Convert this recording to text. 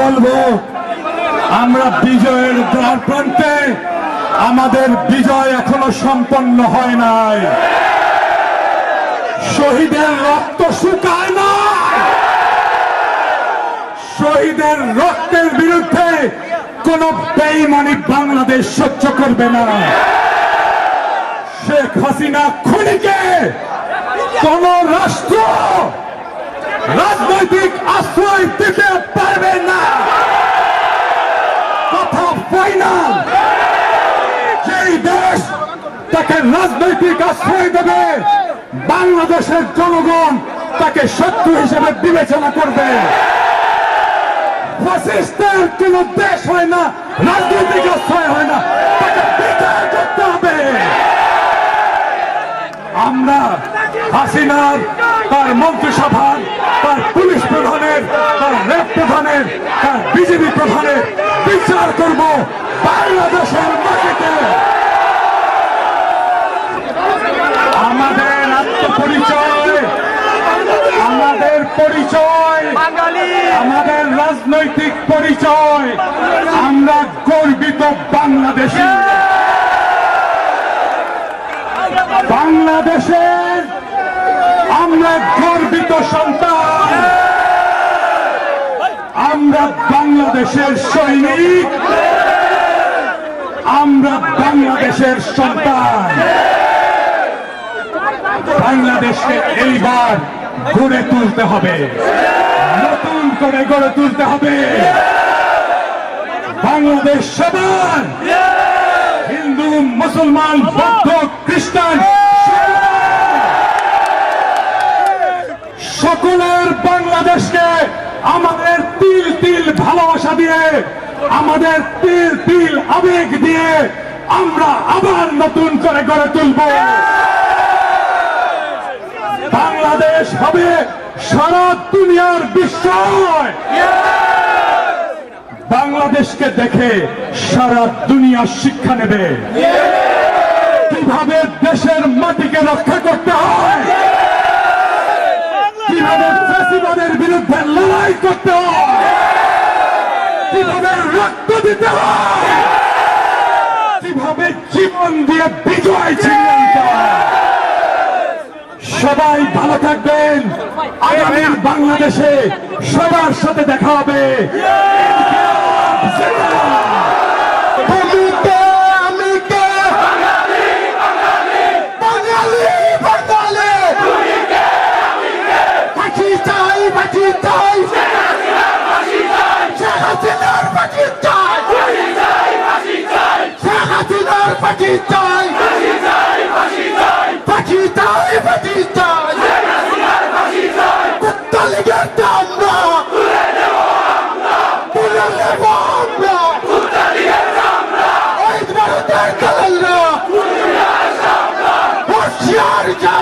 বলবো আমরা বিজয়ের দ্বার প্রান্তে, আমাদের বিজয় এখনো সম্পন্ন হয় নাই। শহীদের রক্ত শুকায় না, শহীদের রক্তের বিরুদ্ধে কোন বেঈমানি বাংলাদেশ সহ্য করবে না। শেখ হাসিনা খুনিকে কোন রাষ্ট্র রাজনৈতিক আশ্রয় দিতে পারবে না। কথা ফাইনাল। যেই দেশ তাকে রাজনৈতিক আশ্রয় দেবে, বাংলাদেশের জনগণ তাকে শত্রু হিসেবে বিবেচনা করবে। ফ্যাসিস্টের কোন দেশ হয় না রাজনৈতিক আশ্রয় হয় না, তাকে বিচার করতে হবে। আমরা হাসিনার, তার মন্ত্রিসভার, তার পুলিশ প্রধানের, তার র্যাব প্রধানের, তার বিজেপি প্রধানের বিচার করব বাংলাদেশের মাটিতে। আমাদের আত্মপরিচয়, আমাদের পরিচয়, আমাদের রাজনৈতিক পরিচয়, আমরা গর্বিত বাংলাদেশী। বাংলাদেশের আমরা গর্বিত সন্তান, আমরা বাংলাদেশের সৈনিক, আমরা বাংলাদেশের সন্তান। বাংলাদেশকে এইবার গড়ে তুলতে হবে, নতুন করে গড়ে তুলতে হবে। বাংলাদেশ সবার, হিন্দু, মুসলমান, বৌদ্ধ, খ্রিস্টান সকলের বাংলাদেশকে আমাদের তিল তিল ভালোবাসা দিয়ে, আমাদের তিল তিল আবেগ দিয়ে আমরা আবার নতুন করে গড়ে তুলব। বাংলাদেশ হবে সারা দুনিয়ার বিস্ময়। বাংলাদেশকে দেখে সারা দুনিয়া শিক্ষা নেবে, কিভাবে দেশের মাটিকে রক্ষা করতে হয়, কিভাবে ফ্যাসিবাদের বিরুদ্ধে লড়াই করতে হয়, কিভাবে রক্ত দিতে হয়, কিভাবে জীবন দিয়ে বিজয় ছিনিয়ে নিতে হয়। সবাই ভালো থাকবেন। আগামীর বাংলাদেশে সবার সাথে দেখা হবে। Charge!